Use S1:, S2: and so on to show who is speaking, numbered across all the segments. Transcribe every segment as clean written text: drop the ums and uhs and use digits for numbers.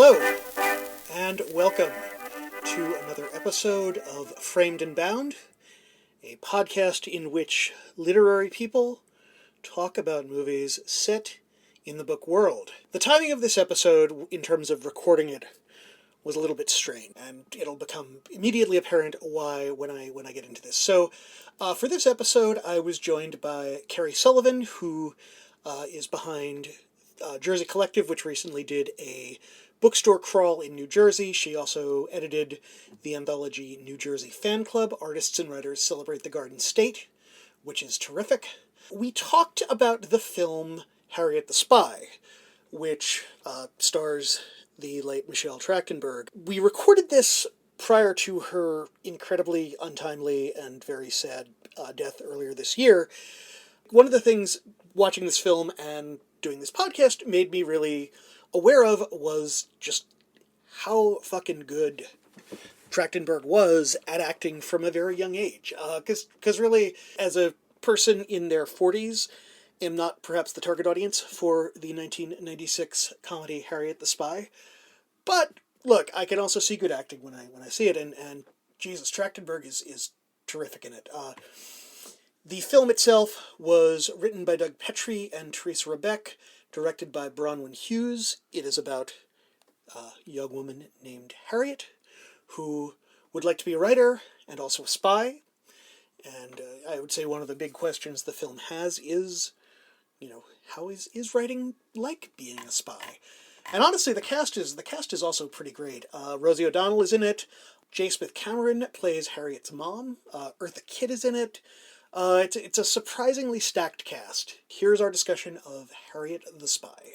S1: Hello, and welcome to another episode of Framed and Bound, a podcast in which literary people talk about movies set in the book world. The timing of this episode, in terms of recording it, was a little bit strange, and it'll become immediately apparent why when I get into this. So, for this episode, I was joined by Kerri Sullivan, who is behind Jersey Collective, which recently did a bookstore crawl in New Jersey. She also edited the anthology New Jersey Fan Club, Artists and Writers Celebrate the Garden State, which is terrific. We talked about the film Harriet the Spy, which stars the late Michelle Trachtenberg. We recorded this prior to her incredibly untimely and very sad death earlier this year. One of the things watching this film and doing this podcast made me really aware of was just how fucking good Trachtenberg was at acting from a very young age. Because really, as a person in their 40s, am not perhaps the target audience for the 1996 comedy Harriet the Spy. But look, I can also see good acting when I see it, and Jesus, Trachtenberg is terrific in it. The film itself was written by Doug Petrie and Teresa Rebeck, directed by Bronwyn Hughes. It is about a young woman named Harriet, who would like to be a writer and also a spy. And I would say one of the big questions the film has is, how is writing like being a spy? And honestly, the cast is also pretty great. Rosie O'Donnell is in it. J. Smith Cameron plays Harriet's mom. Eartha Kitt is in it. It's a surprisingly stacked cast. Here's our discussion of Harriet the Spy.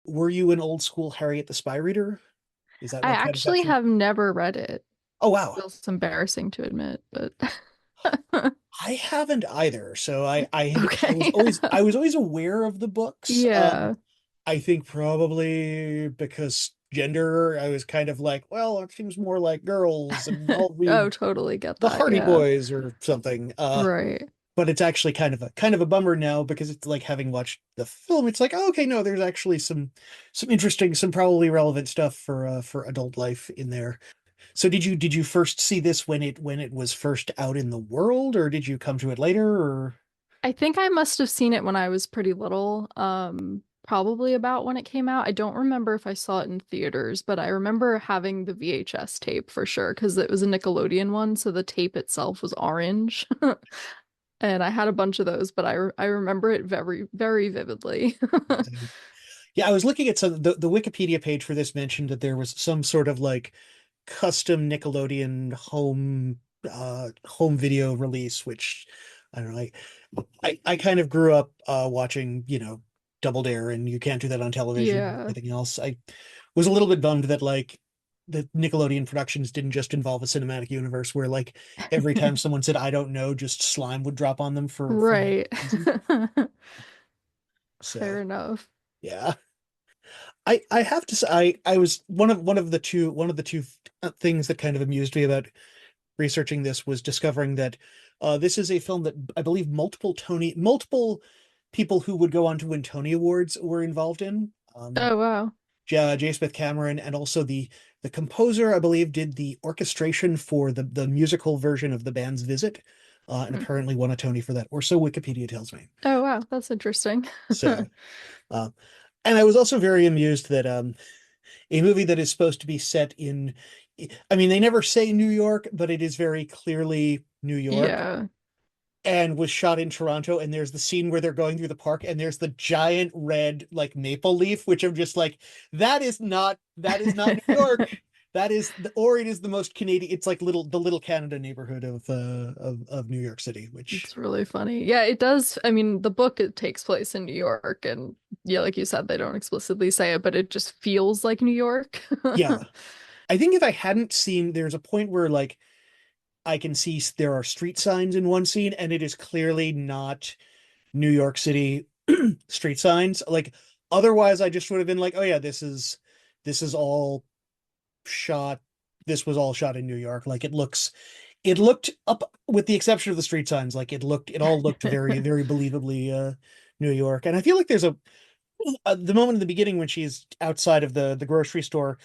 S1: Were you an old school Harriet the Spy reader? Is that
S2: I
S1: what
S2: actually have never read it.
S1: Oh, wow.
S2: Feels embarrassing to admit, but
S1: I haven't either. So I
S2: okay.
S1: I was always aware of the books.
S2: Yeah.
S1: I think probably because gender, I was kind of like, well, it seems more like girls, and I'll
S2: Oh,
S1: read
S2: totally get
S1: the
S2: that.
S1: Hardy
S2: Yeah.
S1: Boys or something.
S2: Right.
S1: But it's actually kind of a bummer now, because it's like, having watched the film, it's like, oh, okay, no, there's actually some interesting, some probably relevant stuff for adult life in there. So did you first see this when it was first out in the world, or did you come to it later, or?
S2: I think I must have seen it when I was pretty little. Probably about when it came out. I don't remember if I saw it in theaters, but I remember having the VHS tape for sure because it was a Nickelodeon one, so the tape itself was orange. And I had a bunch of those, but I remember it very, very vividly.
S1: Yeah, I was looking at the Wikipedia page for this mentioned that there was some sort of like custom Nickelodeon home video release, which I don't know. I kind of grew up watching, Double Dare, and you can't do that on television or
S2: Yeah.
S1: anything else. I was a little bit bummed that like the Nickelodeon productions didn't just involve a cinematic universe where like every time someone said I don't know, just slime would drop on them for no
S2: Right.
S1: reason.
S2: Fair
S1: So
S2: enough.
S1: yeah. I have to say, I was one of the two things that kind of amused me about researching this was discovering that this is a film that I believe multiple people who would go on to win Tony Awards were involved in.
S2: Oh, wow.
S1: J. Smith Cameron, and also the composer, I believe, did the orchestration for the musical version of the band's Visit, and
S2: Hmm.
S1: apparently won a Tony for that, or so Wikipedia tells me.
S2: Oh, wow. That's interesting.
S1: So, uh, and I was also very amused that a movie that is supposed to be set in, I mean, they never say New York, but it is very clearly New York,
S2: Yeah.
S1: and was shot in Toronto. And there's the scene where they're going through the park, and there's the giant red like maple leaf, which I'm just like, that is not New York. Or it is the most Canadian. It's like the Little Canada neighborhood of New York City, which,
S2: It's really funny. Yeah, it does. I mean, the book it takes place in New York, and yeah, like you said, they don't explicitly say it, but it just feels like New York.
S1: yeah. I think if I hadn't seen, there's a point where like I can see there are street signs in one scene, and it is clearly not New York City street signs. Like, otherwise, I just would have been like, oh yeah, this is all shot. This was all shot in New York. Like, it looked up, with the exception of the street signs, like it all looked very, very believably New York. And I feel like there's the moment in the beginning when she's outside of the grocery store,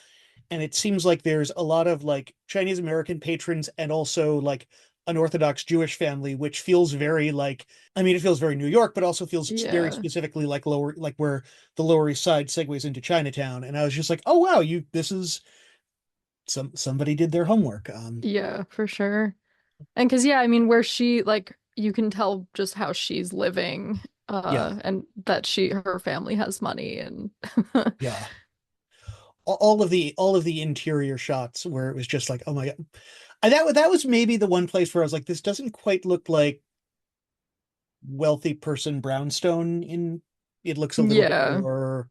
S1: and it seems like there's a lot of like Chinese American patrons and also like an Orthodox Jewish family, which feels very like, I mean, it feels very New York, but also feels very
S2: Yeah.
S1: specifically like lower, like where the Lower East Side segues into Chinatown. And I was just like, oh wow, this is somebody did their homework.
S2: Yeah, for sure. And cause yeah, I mean where she like you can tell just how she's living
S1: Yeah,
S2: and that her family has money and
S1: yeah. All of the interior shots where it was just like, oh my God. That was maybe the one place where I was like, this doesn't quite look like wealthy person brownstone in it looks a little bit
S2: yeah.
S1: more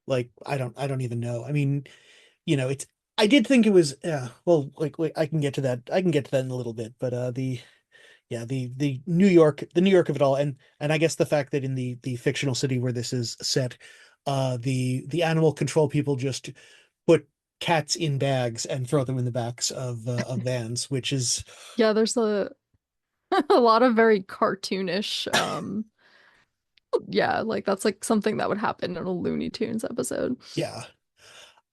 S1: like I don't even know. I mean, it's I did think it was well like wait, I can get to that. I can get to that in a little bit, but the yeah, the New York of it all and I guess the fact that in the fictional city where this is set, the animal control people just put cats in bags and throw them in the backs of vans, which is
S2: Yeah, there's a a lot of very cartoonish yeah, like that's like something that would happen in a Looney Tunes episode.
S1: yeah.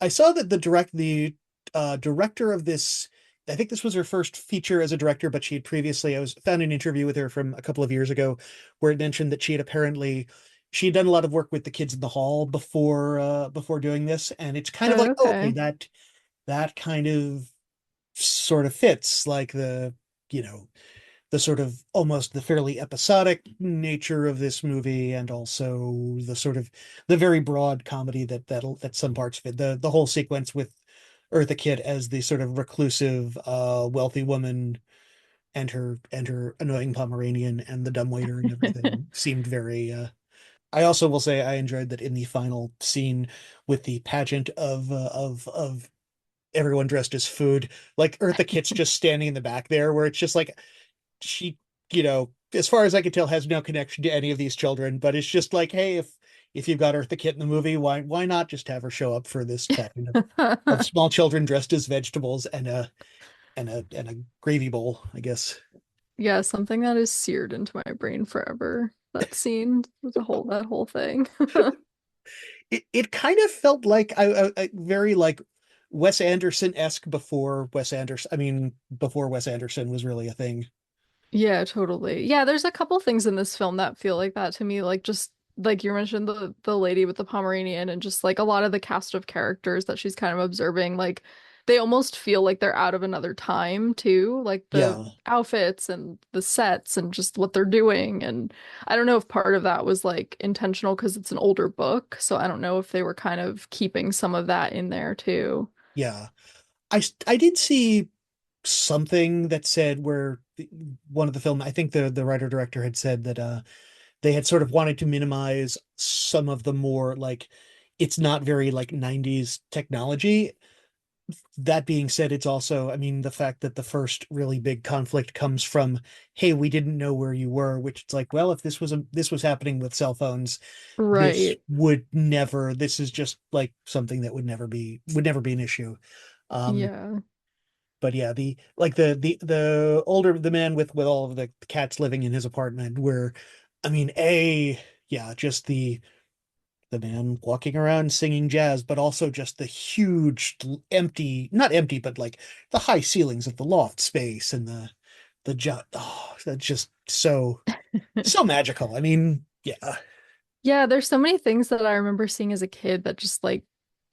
S1: I saw that the director of this, I think this was her first feature as a director, but she had previously, I was found an interview with her from a couple of years ago where it mentioned that she had done a lot of work with the kids in the hall before doing this, and it's kind of like, oh, okay,
S2: Okay.
S1: that kind of sort of fits like you know the sort of almost the fairly episodic nature of this movie and also the sort of the very broad comedy that some parts fit the whole sequence with Eartha Kitt as the sort of reclusive wealthy woman and her annoying Pomeranian and the dumbwaiter and everything seemed very I also will say I enjoyed that in the final scene with the pageant of everyone dressed as food, like Eartha Kitt's just standing in the back there where it's just like she, as far as I can tell, has no connection to any of these children. But it's just like, hey, if you've got Eartha Kitt in the movie, why not just have her show up for this pageant of small children dressed as vegetables and a gravy bowl, I guess.
S2: Yeah, something that is seared into my brain forever. That scene, that whole thing.
S1: It kind of felt like I very like Wes Anderson-esque before Wes Anderson. I mean, before Wes Anderson was really a thing.
S2: Yeah, totally. Yeah, there's a couple things in this film that feel like that to me, like just like you mentioned the lady with the Pomeranian and just like a lot of the cast of characters that she's kind of observing, like they almost feel like they're out of another time too, like the
S1: Yeah,
S2: outfits and the sets and just what they're doing. And I don't know if part of that was like intentional because it's an older book, so I don't know if they were kind of keeping some of that in there too.
S1: yeah. I did see something that said where one of the film, I think the writer director had said that they had sort of wanted to minimize some of the more like it's not very like 90s technology. That being said, it's also, I mean, the fact that the first really big conflict comes from, hey, we didn't know where you were, which it's like, well, if this was happening with cell phones,
S2: Right.
S1: this is just like something that would never be an issue. Um,
S2: Yeah.
S1: but yeah, the like the older the man with all of the cats living in his apartment where I mean, yeah, just the man walking around singing jazz, but also just the huge empty, not empty, but like the high ceilings of the loft space and oh, that's just so magical. I mean, yeah,
S2: Yeah, there's so many things that I remember seeing as a kid that just like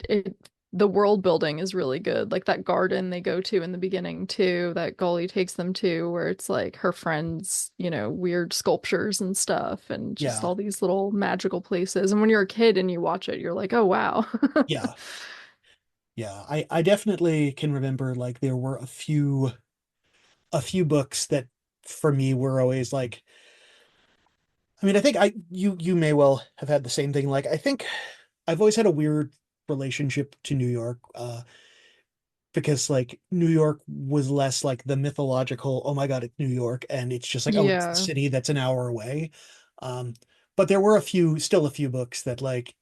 S2: it the world building is really good. Like that garden they go to in the beginning too, that Gully takes them to where it's like her friends, weird sculptures and stuff and just
S1: yeah,
S2: all these little magical places. And when you're a kid and you watch it, you're like, "Oh wow."
S1: yeah, yeah. I definitely can remember like there were a few books that for me were always like I mean, I think you may well have had the same thing. Like I think I've always had a weird relationship to New York, because like New York was less like the mythological, oh my God, it's New York, and it's just like, oh, it's the
S2: Yeah.
S1: city that's an hour away. Um, but there were still a few books that like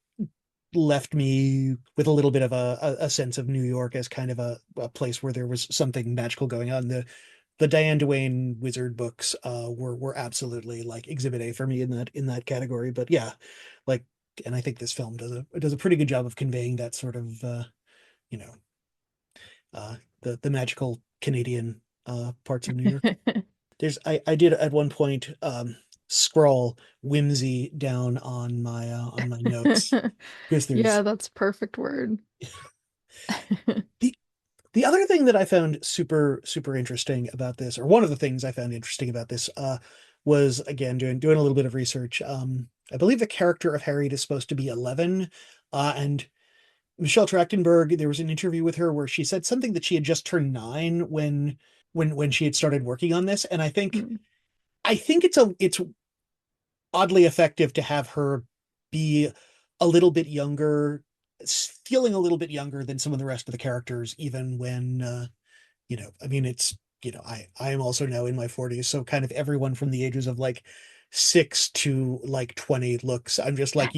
S1: left me with a little bit of a sense of New York as kind of a place where there was something magical going on. The Diane Duane wizard books were absolutely like exhibit A for me in that category. But yeah, like, and I think this film does a pretty good job of conveying that sort of you know the magical Canadian parts of New York. I did at one point scroll whimsy down on my notes because
S2: Yeah,
S1: there's
S2: that's perfect word.
S1: the the other thing that I found super interesting about this, or one of the things I found interesting about this, was again doing a little bit of research. I believe the character of Harriet is supposed to be 11, and Michelle Trachtenberg, there was an interview with her where she said something that she had just turned 9 when she had started working on this, and
S2: Mm.
S1: I think it's oddly effective to have her be a little bit younger, feeling a little bit younger than some of the rest of the characters, even when I mean, it's I am also now in my 40s, so kind of everyone from the ages of like 6 to like 20 looks. I'm just like,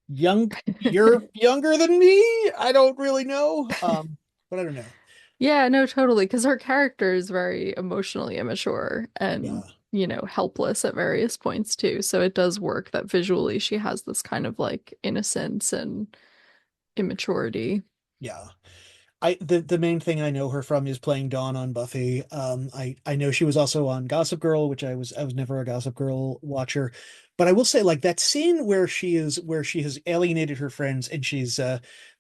S1: young, you're younger than me. I don't really know, but I don't know.
S2: Yeah, no, totally. Because her character is very emotionally immature and,
S1: Yeah,
S2: helpless at various points too. So it does work that visually she has this kind of like innocence and immaturity.
S1: yeah. The main thing I know her from is playing Dawn on Buffy. I know she was also on Gossip Girl, which I was never a Gossip Girl watcher, but I will say like that scene where she has alienated her friends and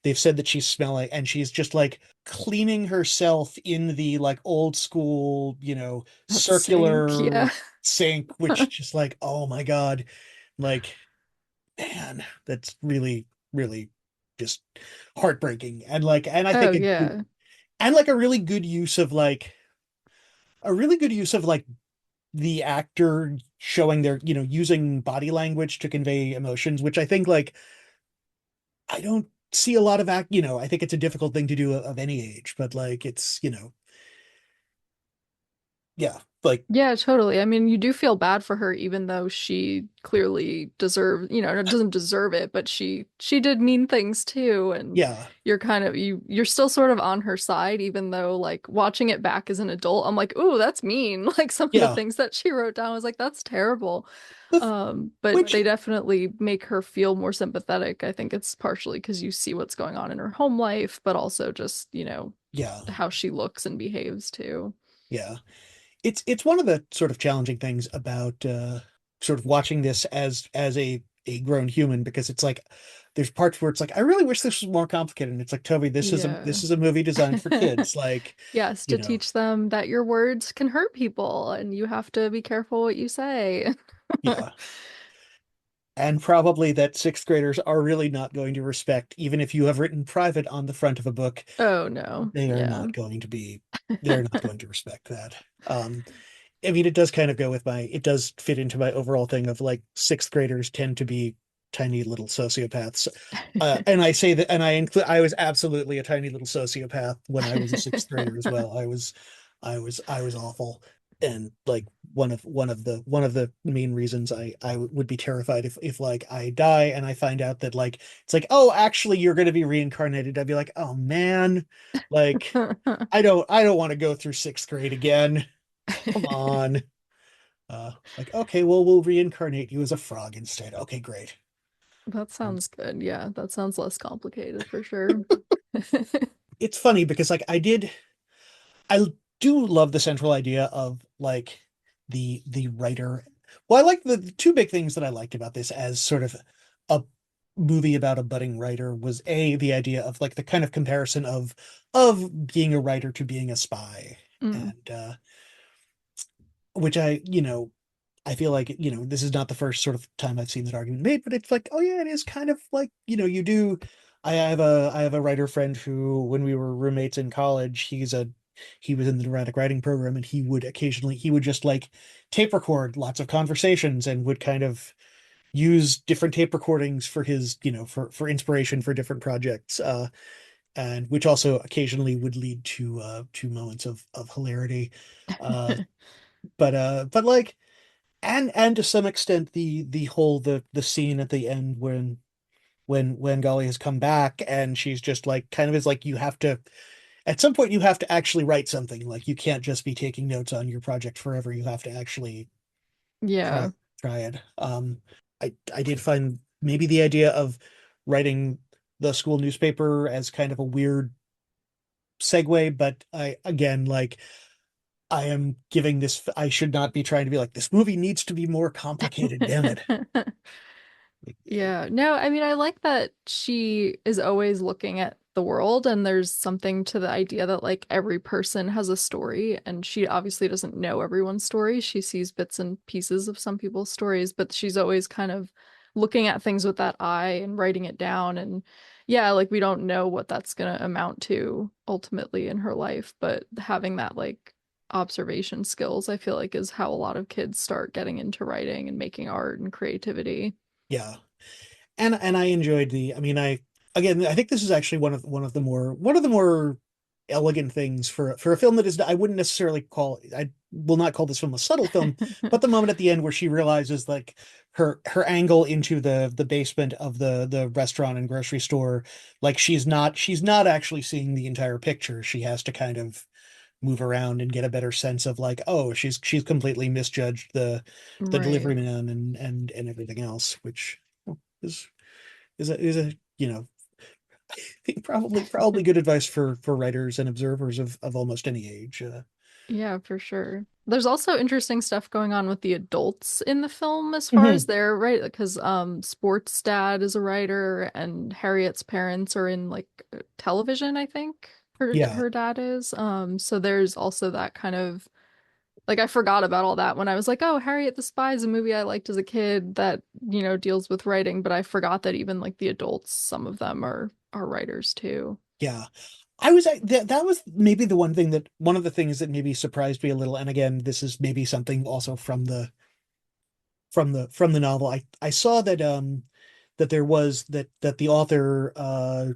S1: they've said that she's smelly and she's just like cleaning herself in the like old school,
S2: That sink,
S1: circular
S2: yeah.
S1: sink, which just like, oh my God, like man, that's really just heartbreaking. And I
S2: Oh,
S1: think
S2: yeah.
S1: and like a really good use of like the actor showing their, using body language to convey emotions, which I think like I don't see a lot of I think it's a difficult thing to do of any age, but like it's, yeah, like
S2: Yeah, totally. I mean, you do feel bad for her even though she clearly deserves, doesn't deserve it, but she did mean things too and
S1: yeah,
S2: you're still sort of on her side even though like watching it back as an adult, I'm like, "Ooh, that's mean." Like some of the
S1: yeah.
S2: things that she wrote down I was like, "That's terrible."
S1: The,
S2: But
S1: which
S2: they definitely make her feel more sympathetic. I think it's partially because you see what's going on in her home life, but also just,
S1: yeah,
S2: how she looks and behaves too.
S1: yeah. It's one of the sort of challenging things about sort of watching this as a grown human because it's like there's parts where it's like I really wish this was more complicated and it's like Toby,
S2: Yeah.
S1: this is a movie designed for kids, like
S2: Yes,
S1: you
S2: to
S1: know
S2: teach them that your words can hurt people and you have to be careful what you say.
S1: yeah, and probably that sixth graders are really not going to respect even if you have written private on the front of a book,
S2: Oh no.
S1: they are
S2: Yeah.
S1: not going to be they're not going to respect that. I mean, it does kind of go with it does fit into my overall thing of like sixth graders tend to be tiny little sociopaths. And I say that, and I was absolutely a tiny little sociopath when I was a sixth grader as well. I was awful. And like one of the main reasons I would be terrified if like I die and I find out that like it's like, oh, actually you're going to be reincarnated. I'd be like, oh man, like I don't want to go through sixth grade again. Come on. Like, okay, well, we'll reincarnate you as a frog instead. Okay, great.
S2: That
S1: Um,
S2: sounds good. Yeah, that sounds less complicated for sure.
S1: it's funny because like I do love the central idea of like the writer. Well, I like the two big things that I liked about this as sort of a movie about a budding writer was the idea of like the kind of comparison of being a writer to being a spy.
S2: Mm.
S1: And which I feel like, this is not the first sort of time I've seen that argument made, but it's like, oh yeah, it is kind of like, you do. I have a writer friend who, when we were roommates in college, he was in the dramatic writing program, and he would just like tape record lots of conversations and would kind of use different tape recordings for his, for inspiration for different projects, and which also occasionally would lead to moments of hilarity, uh, but like and to some extent the scene at the end when Golly has come back and she's just like kind of is like you have to at some point you have to actually write something, like you can't just be taking notes on your project forever, you have to actually try
S2: Yeah.
S1: try it. I did find maybe the idea of writing the school newspaper as kind of a weird segue, but I again like I am giving this. I should not be trying to be like this movie needs to be more complicated. Damn it.
S2: Yeah. No, I mean, I like that she is always looking at the world, and there's something to the idea that like every person has a story, and she obviously doesn't know everyone's story. She sees bits and pieces of some people's stories, but she's always kind of looking at things with that eye and writing it down. And yeah, like we don't know what that's gonna amount to ultimately in her life, but having that like observation skills, I feel like is how a lot of kids start getting into writing and making art and creativity.
S1: Yeah. And I enjoyed the. I mean, I again, I think this is actually one of the more elegant things for a film that is. I wouldn't necessarily call. I will not call this film a subtle film, but the moment at the end where she realizes like her angle into the basement of the restaurant and grocery store, like she's not actually seeing the entire picture. She has to kind of move around and get a better sense of like, oh, she's completely misjudged the
S2: Right.
S1: delivery man and everything else, which is is a I think probably good advice for writers and observers of almost any age.
S2: Yeah, for sure. There's also interesting stuff going on with the adults in the film as far as
S1: Mhm.
S2: their right, because Sport's dad is a writer and Harriet's parents are in like television, I think
S1: Yeah,
S2: her dad is. So there's also that kind of like I forgot about all that when I was like, oh, Harriet the Spy is a movie I liked as a kid that, deals with writing, but I forgot that even like the adults, some of them are writers too.
S1: yeah. I was that was maybe the one of the things that maybe surprised me a little. And again, this is maybe something also from the novel. I saw that that there was that the author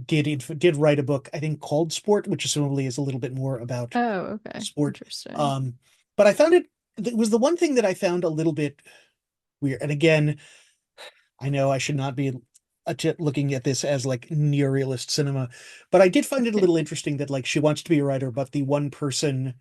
S1: did write a book, I think called Sport, which assumably is a little bit more about
S2: Oh, okay.
S1: sport.
S2: Interesting.
S1: Um, but I found it was the one thing that I found a little bit weird. And again, I know I should not be looking at this as like neorealist cinema, but I did find it a little interesting that like she wants to be a writer, but the one person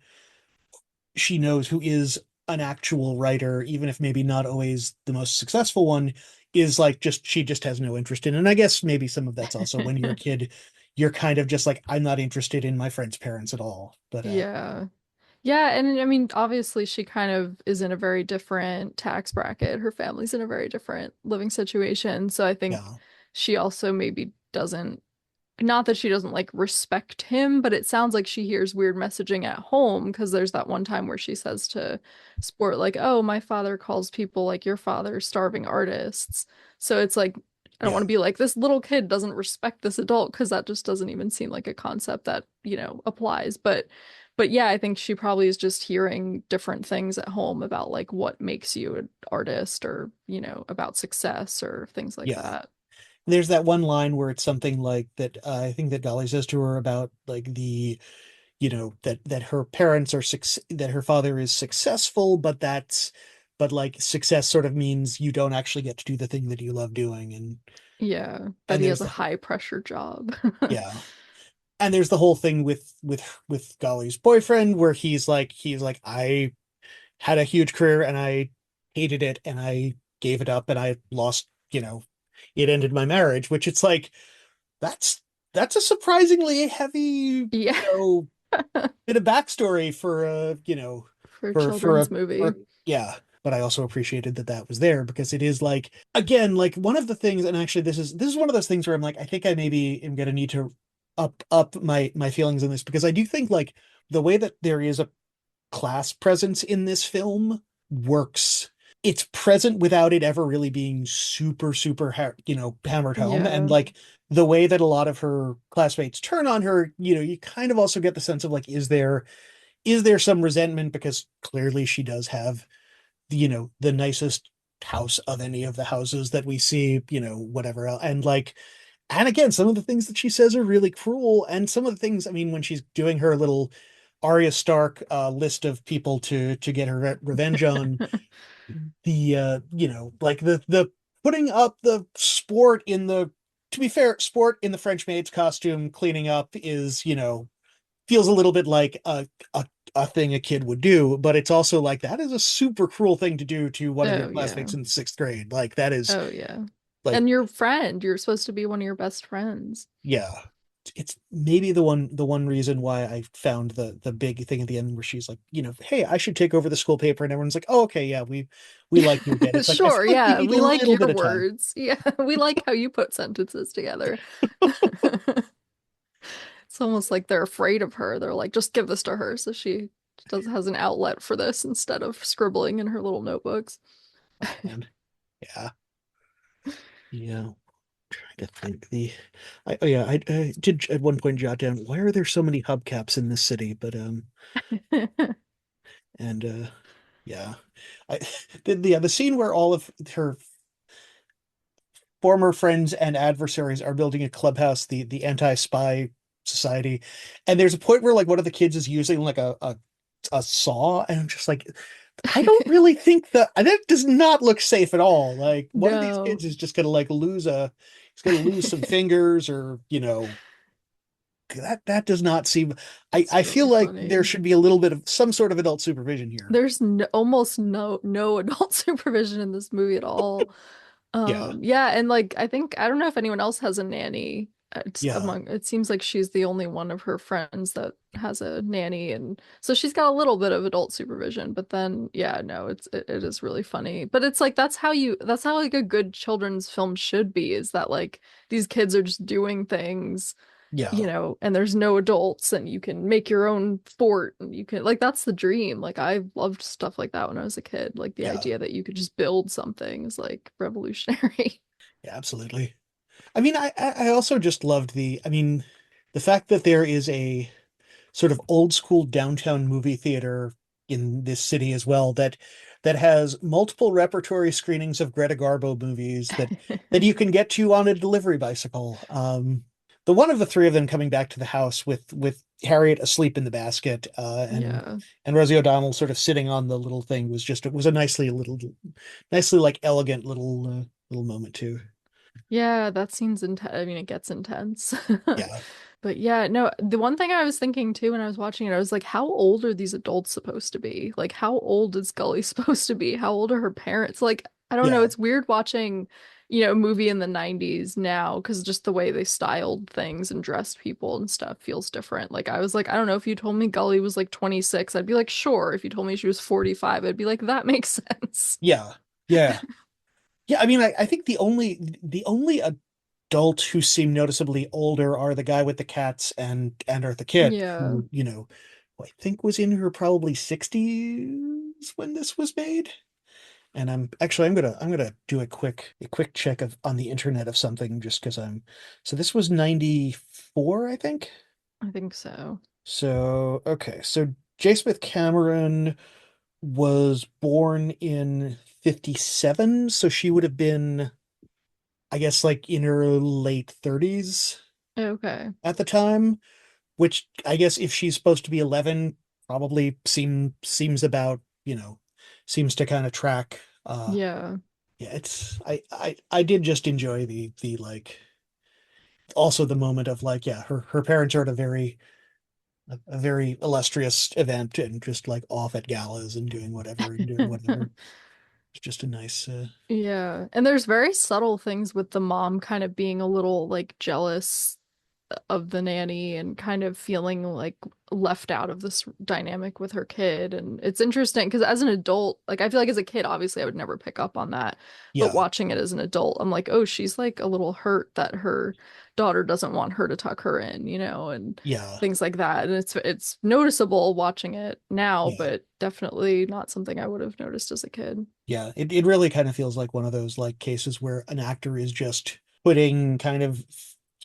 S1: she knows who is an actual writer, even if maybe not always the most successful one, is like just she just has no interest in. And I guess maybe some of that's also when you're a kid, you're kind of just like, I'm not interested in my friend's parents at all. But
S2: Yeah. Yeah, and I mean, obviously she kind of is in a very different tax bracket. Her family's in a very different living situation. So I think
S1: yeah,
S2: she also maybe doesn't, not that she doesn't like respect him, but it sounds like she hears weird messaging at home because there's that one time where she says to Sport, like, oh, my father calls people like your father starving artists. So it's like, I don't want
S1: yeah,
S2: to be like, this little kid doesn't respect this adult because that just doesn't even seem like a concept that, applies. But yeah, I think she probably is just hearing different things at home about like what makes you an artist or, about success or things like
S1: yeah.
S2: that.
S1: There's that one line where it's something like that. I think that Dolly says to her about like that her parents are that her father is successful, but like success sort of means you don't actually get to do the thing that you love doing,
S2: Yeah, that
S1: and
S2: he has
S1: there's
S2: a
S1: the
S2: high pressure job.
S1: yeah, and there's the whole thing with Golly's boyfriend where he's like I had a huge career and I hated it and I gave it up and I lost, it ended my marriage, which it's like that's that's a surprisingly heavy,
S2: Yeah,
S1: bit of backstory for
S2: for a
S1: for
S2: children's movie.
S1: yeah. But I also appreciated that that was there because it is like again like one of the things, and actually this is one of those things where I'm like I think I maybe am gonna need to up my feelings on this because I do think like the way that there is a class presence in this film works. It's present without it ever really being super hammered home, and
S2: Yeah.
S1: like the way that a lot of her classmates turn on her, you kind of also get the sense of like is there some resentment because clearly she does have the nicest house of any of the houses that we see, whatever else. And like and again, some of the things that she says are really cruel. And some of the things, I mean, when she's doing her little Arya Stark list of people to get her revenge on, the like the putting up the Sport in the to be fair, Sport in the French maid's costume cleaning up is, feels a little bit like a thing a kid would do, but it's also like that is a super cruel thing to do to one of your
S2: Oh, yeah.
S1: classmates in sixth grade. Like that is
S2: Oh, yeah.
S1: like
S2: And your friend, you're supposed to be one of your best friends.
S1: yeah. it's maybe the one reason why I found the big thing at the end where she's like, hey, I should take over the school paper, and everyone's like, oh, okay, yeah, we like you a bit. It's like I
S2: Sure,
S1: feel like we
S2: yeah,
S1: need a
S2: we like
S1: little
S2: your
S1: bit of time.
S2: words. Yeah, we like how you put sentences together. It's almost like they're afraid of her. They're like, just give this to her so she does has an outlet for this instead of scribbling in her little notebooks.
S1: Oh man, yeah, yeah. Trying to think oh yeah, I did at one point jot down why are there so many hubcaps in this city, but and yeah, I the scene where all of her former friends and adversaries are building a clubhouse, the anti-spy society, and there's a point where like one of the kids is using like a saw, and I'm just like, I don't really think that does not look safe at all. Like one of these
S2: No.
S1: kids is just gonna like he's gonna lose some fingers, or that does not seem. I
S2: It's
S1: feel
S2: really
S1: like there
S2: funny.
S1: should be a little bit of some sort of adult supervision here.
S2: There's almost no adult supervision in this movie at all.
S1: Yeah,
S2: Yeah, and like I don't know if anyone else has a nanny.
S1: yeah,
S2: It seems like she's the only one of her friends that has a nanny, and so she's got a little bit of adult supervision, but then yeah, no, it is really funny. But it's like that's how like a good children's film should be, is that like these kids are just doing things,
S1: yeah,
S2: and there's no adults and you can make your own fort and you can like that's the dream. Like I loved stuff like that when I was a kid. Like the
S1: yeah,
S2: idea that you could just build something is like revolutionary.
S1: yeah, absolutely. I mean, I also just loved the fact that there is a sort of old school downtown movie theater in this city as well, that has multiple repertory screenings of Greta Garbo movies that you can get to on a delivery bicycle. The one of the three of them coming back to the house with Harriet asleep in the basket,
S2: Yeah.
S1: and Rosie O'Donnell sort of sitting on the little thing it was a nicely like elegant little moment too.
S2: Yeah, that seems intense. I mean, it gets intense.
S1: Yeah,
S2: But yeah, no, the one thing I was thinking too when I was watching it, I was like, how old are these adults supposed to be? Like, how old is Scully supposed to be? How old are her parents? Like, I don't know.
S1: yeah,
S2: It's weird watching, a movie in the 90s now because just the way they styled things and dressed people and stuff feels different. Like, I was like, I don't know, if you told me Gully was like 26, I'd be like, sure. If you told me she was 45, I'd be like, that makes sense.
S1: yeah, yeah. Yeah, I mean, I think the only adult who seem noticeably older are the guy with the cats and Eartha Kitt,
S2: Yeah.
S1: who, who I think was in her probably 60s when this was made. And I'm gonna do a quick check on the internet of something just because so this was 94, I think.
S2: I think so.
S1: So okay, so J. Smith Cameron was born in 57, so she would have been, I guess, like in her late 30s
S2: Okay.
S1: at the time, which I guess if she's supposed to be 11, probably seems about, seems to kind of track.
S2: Yeah.
S1: Yeah, I did just enjoy the like also the moment of like, yeah, her parents are at a very illustrious event and just like off at galas and doing whatever and doing whatever. It's just a nice
S2: Yeah. And there's very subtle things with the mom kind of being a little like jealous of the nanny and kind of feeling like left out of this dynamic with her kid. And it's interesting because as an adult, like I feel like as a kid, obviously I would never pick up on that. But
S1: yeah,
S2: watching it as an adult, I'm like, oh, she's like a little hurt that her daughter doesn't want her to tuck her in, and
S1: yeah,
S2: things like that. And it's noticeable watching it now,
S1: yeah.
S2: but definitely not something I would have noticed as a kid.
S1: Yeah, it really kind of feels like one of those like cases where an actor is just putting kind of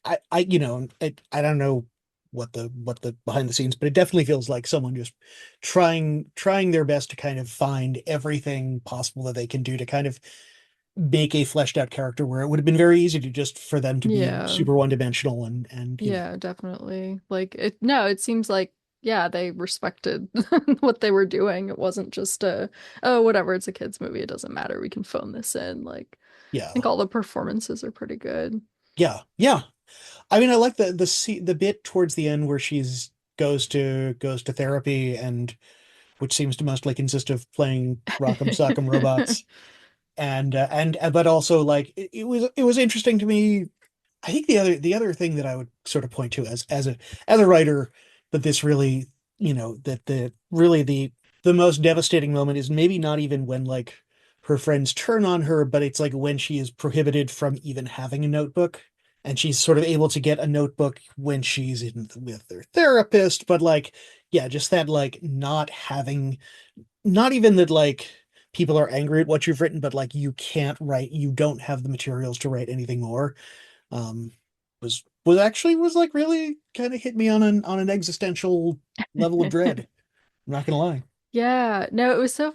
S1: I don't know what the behind the scenes, but it definitely feels like someone just trying their best to kind of find everything possible that they can do to kind of make a fleshed out character where it would have been very easy to just for them to be
S2: Yeah.
S1: super one dimensional and
S2: Yeah, definitely. Like no, it seems like yeah, they respected what they were doing. It wasn't just oh, whatever, it's a kids movie, it doesn't matter. We can phone this in. Like I
S1: yeah,
S2: think all the performances are pretty good.
S1: yeah, yeah. I mean, I like the bit towards the end where goes to therapy, and which seems to mostly consist of playing Rock'em Sock'em Robots, and but also like it was interesting to me. I think the other thing that I would sort of point to as a writer, that this really, that the most devastating moment is maybe not even when like her friends turn on her, but it's like when she is prohibited from even having a notebook, and she's sort of able to get a notebook when she's in with her therapist, but like, yeah, just that like not having, not even that like people are angry at what you've written, but like you can't write, you don't have the materials to write anything more. um was like really kind of hit me on an existential level of dread. I'm not gonna lie.
S2: Yeah, no, it was so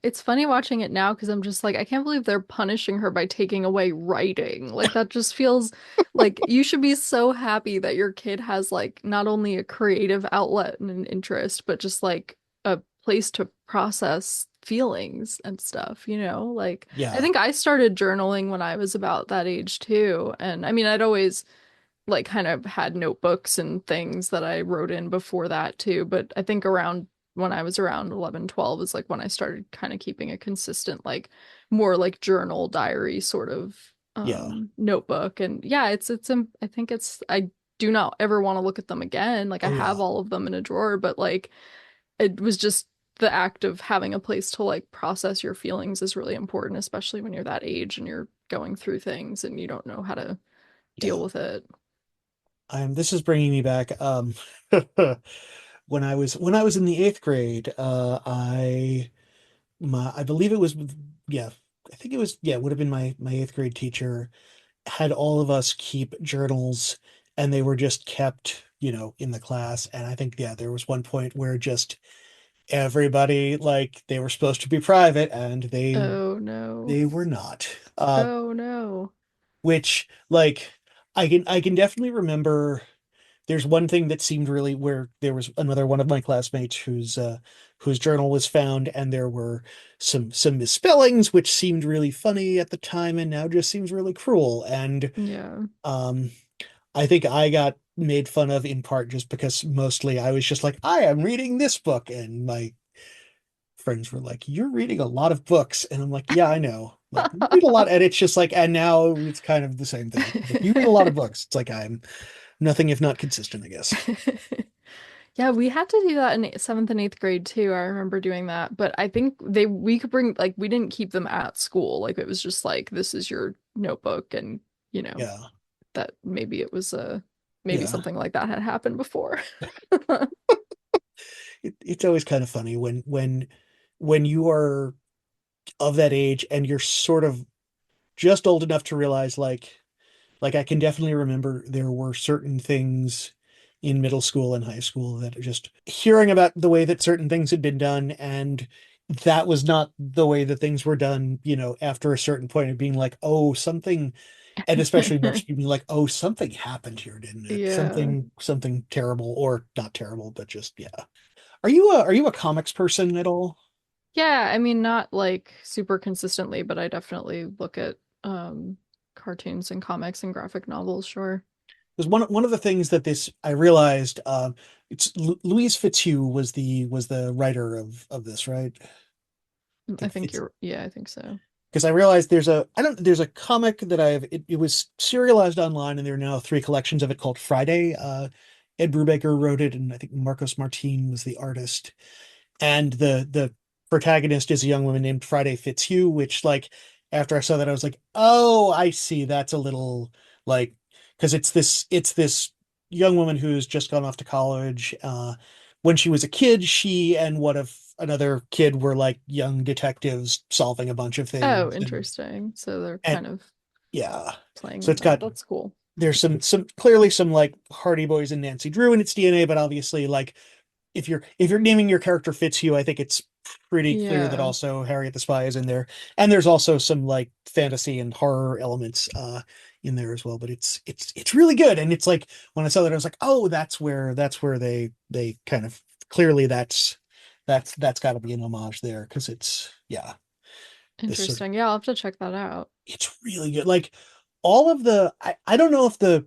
S2: it's funny watching it now because I'm just like I can't believe they're punishing her by taking away writing. Like that just feels like you should be so happy that your kid has like not only a creative outlet and an interest, but just like a place to process feelings and stuff, you know? Like I
S1: Yeah,
S2: think I started journaling when I was about that age too. And I mean, I'd always like kind of had notebooks and things that I wrote in before that too. But I think around when I was around 11, 12 is like when I started kind of keeping a consistent, like more like journal diary sort of
S1: yeah.
S2: notebook. And yeah, I think I do not ever want to look at them again. Like I
S1: Oh
S2: have
S1: yeah.
S2: all of them in a drawer, but like it was just the act of having a place to like process your feelings is really important, especially when you're that age and you're going through things and you don't know how to deal
S1: Yeah.
S2: with it.
S1: This is bringing me back. When I was in the eighth grade, I believe it was, yeah, I think it was, yeah, it would have been my eighth grade teacher had all of us keep journals, and they were just kept, in the class. And I think, yeah, there was one point where just everybody, like, they were supposed to be private, and they
S2: Oh no.
S1: they were not.
S2: Oh no.
S1: Which, like, I can definitely remember. There's one thing that seemed really, where there was another one of my classmates whose journal was found, and there were some misspellings which seemed really funny at the time and now just seems really cruel. And
S2: Yeah.
S1: um I think I got made fun of in part just because mostly I was just like, I am reading this book, and my friends were like, you're reading a lot of books, and I'm like, yeah, I know, like, you read a lot. And it's just like, and now it's kind of the same thing, like, you read a lot of books. It's like I'm nothing if not consistent, I guess.
S2: Yeah, we had to do that in seventh and eighth grade too. I remember doing that, but I think we could bring like we didn't keep them at school. Like it was just like this is your notebook, and you know
S1: Yeah,
S2: that maybe it was maybe
S1: yeah.
S2: something like that had happened before.
S1: It's always kind of funny when you are of that age and you're sort of just old enough to realize, like I can definitely remember there were certain things in middle school and high school that are just hearing about the way that certain things had been done, and that was not the way that things were done, after a certain point of being like, oh, something. And especially much you mean like, oh, something happened here, didn't it?
S2: Yeah.
S1: Something terrible, or not terrible, but just, yeah. Are you a comics person at all?
S2: Yeah, I mean not like super consistently, but I definitely look at cartoons and comics and graphic novels, sure.
S1: Because one of the things that this I realized, it's Louise Fitzhugh was the writer of this, right? I
S2: I
S1: think
S2: think
S1: Fitz,
S2: you're yeah, I think so.
S1: because I realized there's a comic that it was serialized online, and there are now three collections of it called Friday. Ed Brubaker wrote it, and I think Marcos Martin was the artist. And the protagonist is a young woman named Friday Fitzhugh, which, like, after I saw that, I was like, oh, I see. That's a little, like, because it's this young woman who's just gone off to college. When she was a kid, she and one of another kid were like young detectives solving a bunch of
S2: Oh,
S1: things,
S2: interesting. So they're
S1: and
S2: kind of
S1: yeah.
S2: playing
S1: So
S2: with
S1: it's
S2: that.
S1: got
S2: That's cool.
S1: there's some clearly some like Hardy Boys and Nancy Drew in its DNA, but obviously, like, if you're naming your character Fitzhugh, I think it's pretty clear that
S2: Yeah,
S1: also Harriet the Spy is in there, and there's also some like fantasy and horror elements in there as well. But it's really good, and it's like when I saw that, I was like, oh, that's where they kind of clearly that's got to be an homage there, because it's, yeah, this sort of,
S2: interesting. Yeah, I'll have to check that out.
S1: it's really good. Like, all of I don't know if the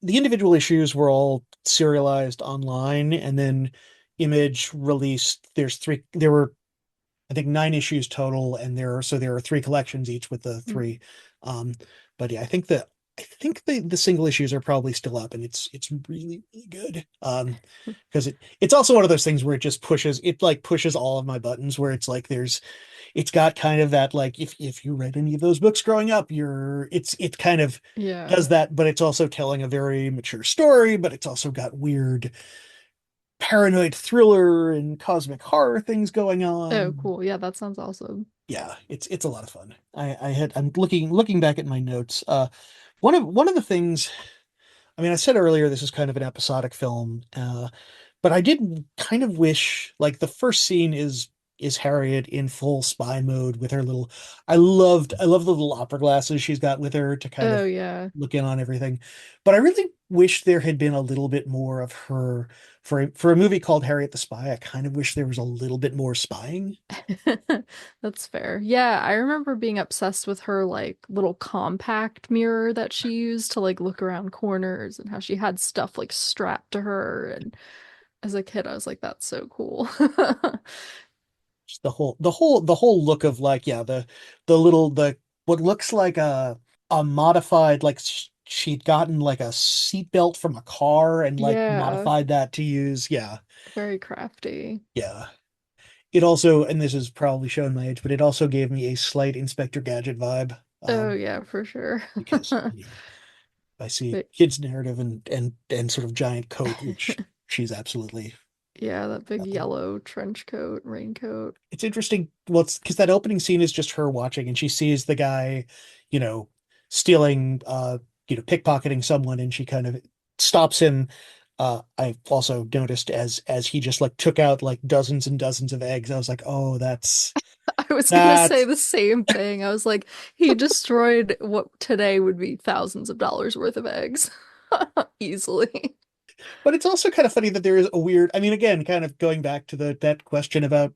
S1: individual issues were all serialized online and then Image released. There were, I think, 9 issues total, and there are three collections each with the
S2: Mm.
S1: three. Um, but yeah, I think that I think the single issues are probably still up, and it's really really good. Because it's also one of those things where it like pushes all of my buttons. Where it's like it's got kind of that like if you read any of those books growing up, it kind of
S2: Yeah.
S1: does that, but it's also telling a very mature story. But it's also got weird paranoid thriller and cosmic horror things going
S2: Oh,
S1: on.
S2: cool. Yeah, that sounds awesome.
S1: Yeah, it's a lot of fun. I'm looking back at my notes. One of the things, I mean, I said earlier this is kind of an episodic film, but I did kind of wish like the first scene is Harriet in full spy mode with her little. I love the little opera glasses she's got with her to kind
S2: Oh,
S1: of
S2: yeah.
S1: look in on everything. But I really wish there had been a little bit more of her for a movie called Harriet the Spy. I kind of wish there was a little bit more spying.
S2: That's fair. Yeah, I remember being obsessed with her like little compact mirror that she used to like look around corners and how she had stuff like strapped to her. And as a kid, I was like, that's so cool.
S1: Just the whole look of like yeah the little the what looks like a modified like she'd gotten like a seatbelt from a car and like
S2: Yeah,
S1: modified that to use
S2: very crafty.
S1: yeah it also, and this is probably showing my age, but it also gave me a slight Inspector Gadget vibe,
S2: Oh, yeah, for sure.
S1: because I see
S2: But
S1: kids narrative and sort of giant coat, which she's absolutely.
S2: yeah, that big yellow trench coat, raincoat.
S1: It's interesting. Well, it's because that opening scene is just her watching, and she sees the guy, you know, stealing, pickpocketing someone, and she kind of stops him. I also noticed as he just like took out like dozens and dozens of eggs. I was like, oh,
S2: I was gonna say
S1: that's.
S2: the same thing. I was like, he destroyed what today would be thousands of dollars worth of eggs easily.
S1: But it's also kind of funny that there is a weird. I mean, again, kind of going back to the that question about,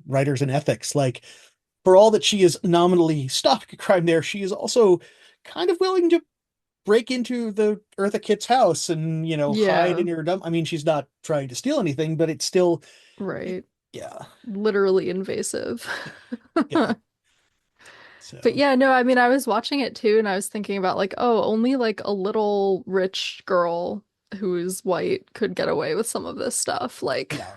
S1: writers and ethics. Like, for all that she is nominally stopping a crime there, she is also kind of willing to break into the Eartha Kitt's house and, hide
S2: Yeah,
S1: in her dump. I mean, she's not trying to steal anything, but it's still,
S2: right.
S1: yeah,
S2: Literally invasive.
S1: yeah.
S2: But
S1: So,
S2: yeah, no, I mean, I was watching it too, and I was thinking about like, oh, only like a little rich girl who's white could get away with some of this stuff. Like,
S1: yeah,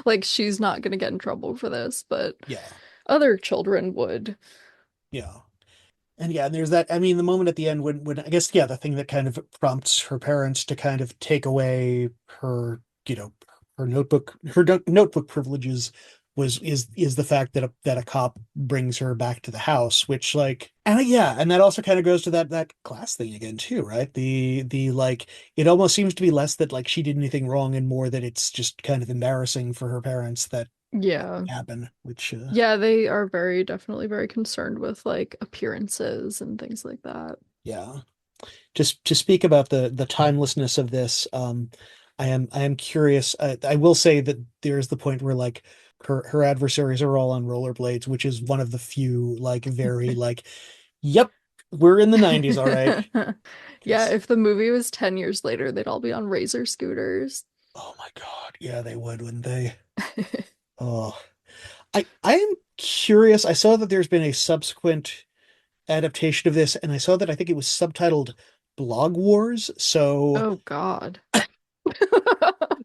S2: like she's not gonna get in trouble for this, but
S1: yeah,
S2: other children would.
S1: yeah. And yeah, and there's that. I mean, the moment at the end when I guess, yeah, the thing that kind of prompts her parents to kind of take away her, her notebook privileges is the fact that a cop brings her back to the house, which like, and yeah, and that also kind of goes to that class thing again too, right? The like, it almost seems to be less that like she did anything wrong and more that it's just kind of embarrassing for her parents that
S2: Yeah.
S1: happen, which
S2: Yeah, they are very definitely very concerned with like appearances and things like that.
S1: yeah. Just to speak about the timelessness of this, I am curious. I will say that there's the point where like her adversaries are all on rollerblades, which is one of the few like very like, yep, we're in the 90s, all right.
S2: Yeah,
S1: Because
S2: if the movie was 10 years later, they'd all be on razor scooters.
S1: oh my God, yeah, they would, wouldn't they? Oh, I am curious. I saw that there's been a subsequent adaptation of this, and I saw that I think it was subtitled Blog Wars. So
S2: Oh God.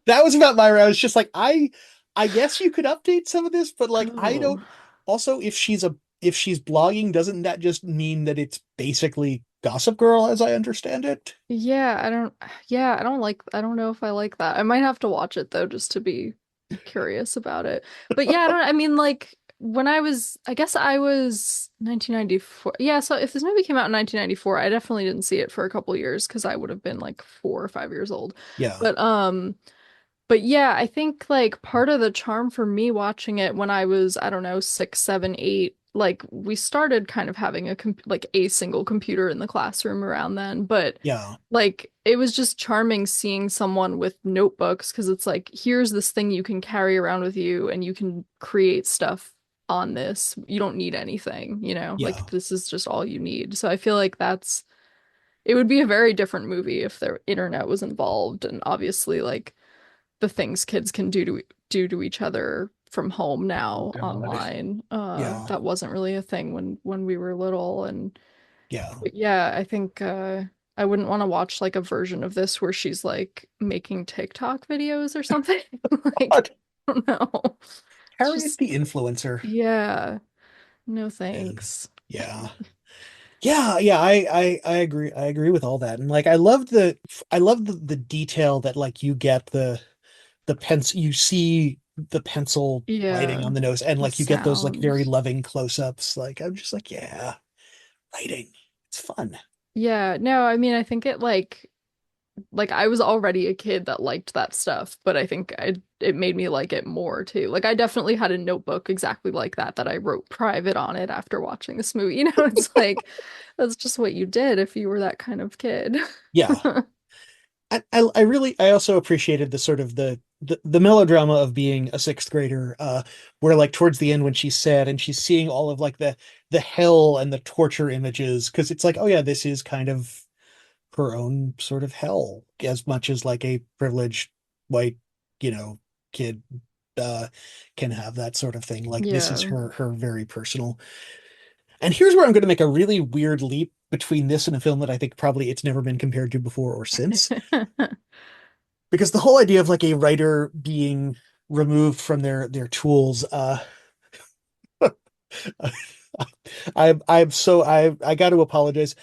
S1: that was about I was just like, I guess you could update some of this, but like I
S2: Oh.
S1: don't also if she's blogging, doesn't that just mean that it's basically Gossip Girl as I understand it?
S2: I don't know if I like that. I might have to watch it though just to be curious about it. But yeah, I mean like when I guess I was 1994. Yeah, so if this movie came out in 1994, I definitely didn't see it for a couple years because I would have been like 4 or 5 years old.
S1: Yeah.
S2: But but yeah, I think like part of the charm for me watching it when I was, I don't know, 6, 7, 8, like we started kind of having like a single computer in the classroom around then, but
S1: Yeah.
S2: like it was just charming seeing someone with notebooks because it's like here's this thing you can carry around with you and you can create stuff on this. You don't need anything, you know? Like
S1: Yeah.
S2: this is just all you need. So I feel like it would be a very different movie if the internet was involved and obviously like the things kids can do to each other from home
S1: Oh
S2: now
S1: God.
S2: online.
S1: Yeah.
S2: That wasn't really a thing when we were little, and
S1: Yeah.
S2: But yeah, I think I wouldn't want to watch like a version of this where she's like making TikTok videos or something. Like,
S1: God.
S2: I don't know.
S1: Harriet
S2: Just
S1: the influencer.
S2: yeah, no
S1: Man.
S2: thanks.
S1: Yeah. Yeah, I agree. I agree with all that. And like I love the detail that like you get the pencil you see the pencil writing
S2: Yeah,
S1: on the nose and
S2: the
S1: like you get those like very
S2: sounds.
S1: loving close-ups. Like I'm just like, yeah, writing. It's fun.
S2: Yeah, no, I mean, I think it like I was already a kid that liked that stuff, but I think it made me like it more too. Like I definitely had a notebook exactly like that I wrote private on it after watching this movie. You know, it's like that's just what you did if you were that kind of kid.
S1: Yeah. I also appreciated the sort of the melodrama of being a sixth grader, where like towards the end when she's sad and she's seeing all of like the hell and the torture images, because it's like, oh yeah, this is kind of her own sort of hell, as much as like a privileged white, you know, kid uh can have that sort of thing. Like this is
S2: Yeah.
S1: her very personal. And here's where I'm going to make a really weird leap between this and a film that I think probably it's never been compared to before or since. Because the whole idea of like a writer being removed from their tools, I got to apologize.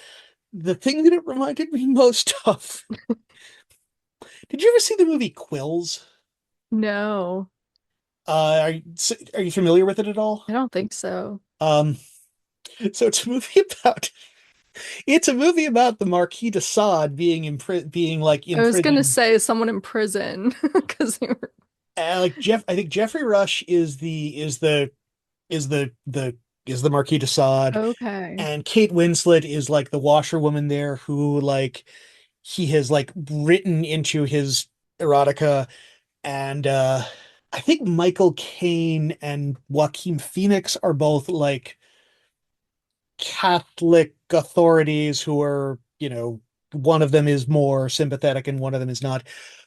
S1: The thing that it reminded me most of, did you ever see the movie Quills?
S2: No,
S1: Are you familiar with it at all?
S2: I don't think so.
S1: Um, so it's a movie about the Marquis de Sade being like
S2: I was gonna
S1: imprisoned.
S2: say someone in prison because they were
S1: I think Jeffrey Rush is the Marquis de Sade,
S2: okay.
S1: and Kate Winslet is like the washerwoman there who like he has like written into his erotica, and I think Michael Caine and Joaquin Phoenix are both like Catholic authorities who are, one of them is more sympathetic and one of them is not.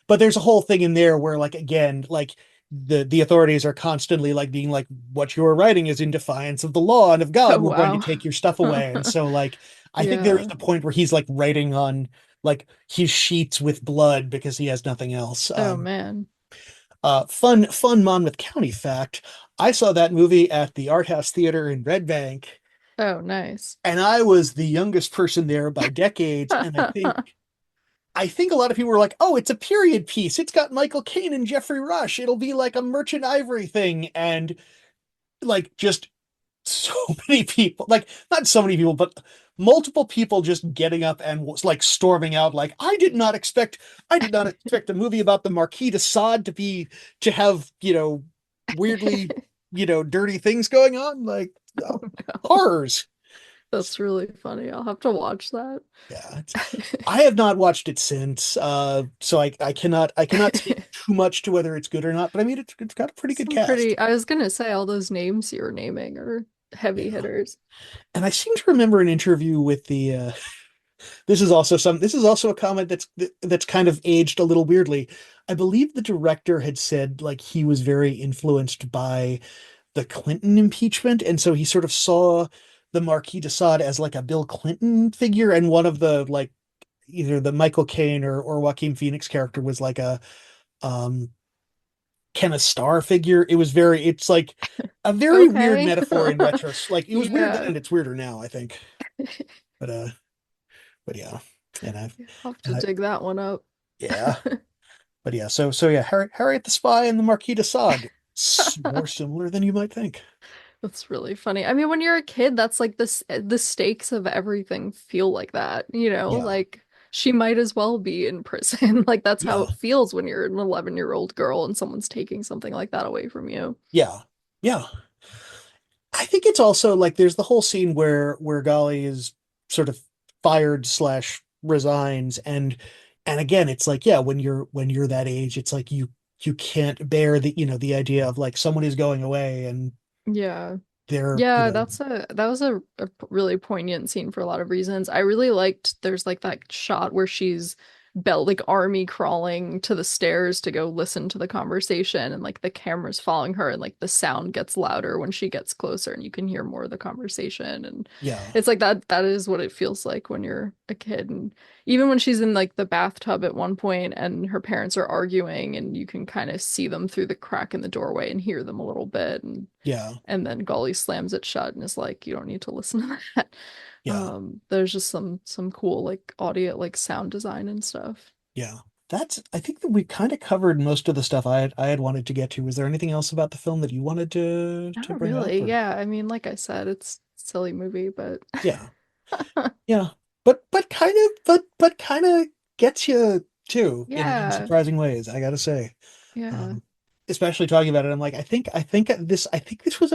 S1: But there's a whole thing in there where, like, again, like the authorities are constantly like being like, what you are writing is in defiance of the law and of God.
S2: Oh
S1: We're going to
S2: wow.
S1: take your stuff away. And so, like, I think there is
S2: Yeah.
S1: a point where he's like writing on like his sheets with blood because he has nothing else.
S2: Oh man.
S1: Fun Monmouth County fact. I saw that movie at the Art House Theater in Red Bank,
S2: Oh nice.
S1: and I was the youngest person there by decades. And I think a lot of people were like, "Oh, it's a period piece. It's got Michael Caine and Jeffrey Rush. It'll be like a Merchant Ivory thing." And like just so many people, like not so many people, but multiple people just getting up and was like storming out, like, I did not expect a movie about the Marquis de Sade to have, weirdly, dirty things going on, like
S2: Oh no.
S1: horrors.
S2: That's really funny. I'll have to watch that.
S1: Yeah, I have not watched it since, so I cannot speak too much to whether it's good or not. But I mean, it's got a pretty good
S2: Some
S1: cast.
S2: pretty, I was gonna say all those names you were naming are heavy
S1: Yeah,
S2: hitters.
S1: and I seem to remember an interview with the. This is also a comment that's kind of aged a little weirdly. I believe the director had said like he was very influenced by the Clinton impeachment, and so he sort of saw the Marquis de Sade as like a Bill Clinton figure, and one of the like either the Michael Caine or Joaquin Phoenix character was like a um Kenneth Starr figure. It's like a very weird
S2: Okay.
S1: metaphor in retros. Like it was weird then
S2: Yeah.
S1: and it's weirder now, I think. But but yeah. And I
S2: I'll have to
S1: and I
S2: dig that one up.
S1: yeah. But yeah, so yeah, Harriet the Spy and the Marquis de Sade, more similar than you might think.
S2: That's really funny. I mean, when you're a kid, that's like the stakes of everything feel like that, you know?
S1: Yeah.
S2: Like she might as well be in prison. Like that's how
S1: Yeah.
S2: it feels when you're an 11-year-old girl and someone's taking something like that away from you.
S1: Yeah. Yeah. I think it's also like there's the whole scene where Golly is sort of fired slash resigns, and again it's like, yeah, when you're that age, it's like you can't bear the idea of like someone is going away and
S2: Yeah.
S1: they're
S2: Yeah, that was a really poignant scene for a lot of reasons. I really liked there's like that shot where she's belt like army crawling to the stairs to go listen to the conversation, and like the camera's following her, and like the sound gets louder when she gets closer and you can hear more of the conversation. And
S1: Yeah.
S2: it's like that is what it feels like when you're a kid. And even when she's in like the bathtub at one point and her parents are arguing and you can kind of see them through the crack in the doorway and hear them a little bit.
S1: Yeah.
S2: And then Golly slams it shut and is like, you don't need to listen to that.
S1: Yeah.
S2: There's just some cool like audio, like sound design and stuff.
S1: Yeah. I think that we kind of covered most of the stuff I had wanted to get to. Was there anything else about the film that you wanted to
S2: Not
S1: bring up,
S2: really.
S1: or?
S2: Yeah, I mean, like I said, it's a silly movie, but
S1: Yeah. Yeah. But kind of gets you too in
S2: yeah,
S1: surprising ways, I gotta say.
S2: yeah.
S1: Um, Especially talking about it, I'm like, I think this was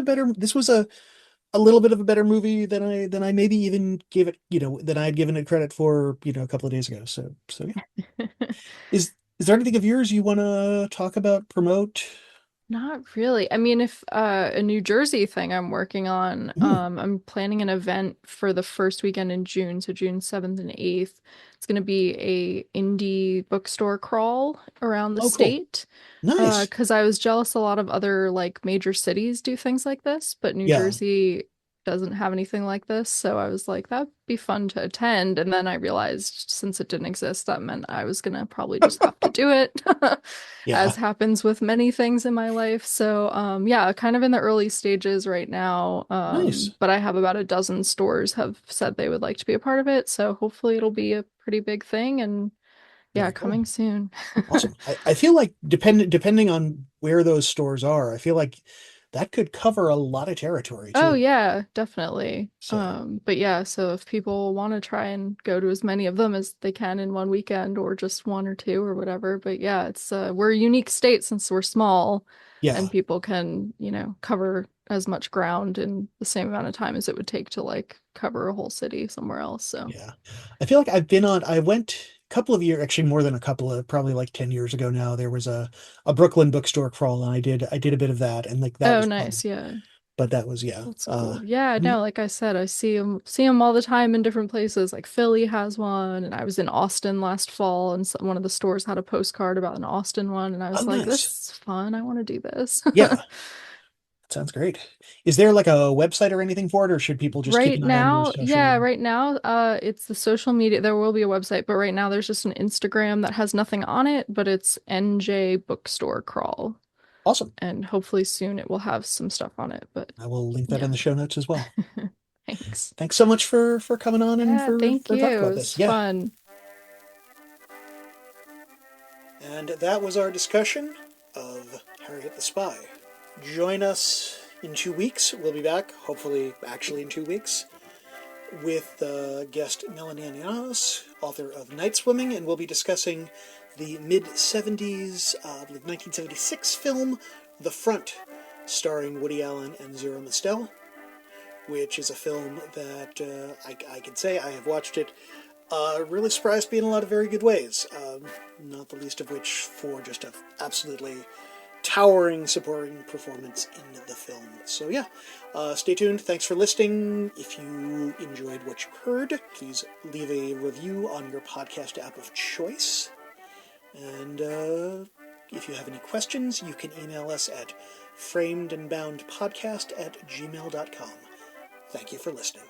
S1: a little bit of a better movie than I maybe even gave it, than I had given it credit for, a couple of days ago. So yeah. Is there anything of yours you want to talk about, promote?
S2: Not really. I mean, if a New Jersey thing I'm working on,
S1: Ooh,
S2: I'm planning an event for the first weekend in June, so June 7th and 8th. It's going to be a indie bookstore crawl around the
S1: oh, cool.
S2: state.
S1: Nice.
S2: Because I was jealous a lot of other like major cities do things like this, but New
S1: Yeah.
S2: Jersey doesn't have anything like this. So I was like, that'd be fun to attend. And then I realized since it didn't exist, that meant I was gonna probably just have to do it, as
S1: Yeah.
S2: happens with many things in my life. So yeah, kind of in the early stages right now.
S1: Nice.
S2: But I have about a dozen stores have said they would like to be a part of it. So hopefully it'll be a pretty big thing and yeah,
S1: Very cool.
S2: coming soon.
S1: Awesome. I feel like depending on where those stores are, I feel like that could cover a lot of territory
S2: Oh
S1: too.
S2: yeah, definitely.
S1: So
S2: But yeah, so if people want to try and go to as many of them as they can in one weekend or just one or two or whatever. But yeah, it's we're a unique state since we're small
S1: yeah.
S2: and people can, cover as much ground in the same amount of time as it would take to like cover a whole city somewhere else. So
S1: Yeah. I feel like I went a couple of years, actually more than a couple of, probably like 10 years ago now. There was a Brooklyn bookstore crawl, and I did a bit of that, and like that
S2: oh
S1: was fun.
S2: nice, yeah.
S1: But that was, yeah.
S2: That's cool. Yeah,
S1: Mm,
S2: no, like I said, I see them all the time in different places. Like Philly has one, and I was in Austin last fall, and one of the stores had a postcard about an Austin one, and I
S1: oh,
S2: was like,
S1: nice.
S2: this is fun. I want to do this.
S1: Yeah. Sounds great. Is there like a website or anything for it, or should people just keep
S2: Right
S1: an eye on your
S2: now,
S1: social
S2: yeah,
S1: media?
S2: right now, it's the social media. There will be a website, but right now there's just an Instagram that has nothing on it, but it's NJ Bookstore Crawl,
S1: Awesome.
S2: and hopefully soon it will have some stuff on it. But
S1: I will link that in
S2: yeah,
S1: the show notes as well.
S2: thanks.
S1: Thanks so much for coming on and
S2: Yeah,
S1: for
S2: thank
S1: for talking
S2: you. It
S1: about
S2: was
S1: this. Yeah.
S2: fun.
S1: And that was our discussion of Harriet the Spy. Join us in 2 weeks. We'll be back, hopefully, actually in 2 weeks, with guest Melanie Anianos, author of Night Swimming, and we'll be discussing the mid-70s, I believe 1976 film The Front, starring Woody Allen and Zero Mostel, which is a film that I can say I have watched it really surprised me in a lot of very good ways, not the least of which for just an absolutely towering supporting performance in the film. So yeah, stay tuned. Thanks for listening. If you enjoyed what you heard, please leave a review on your podcast app of choice. And if you have any questions, you can email us at framedandboundpodcast@gmail.com. Thank you for listening.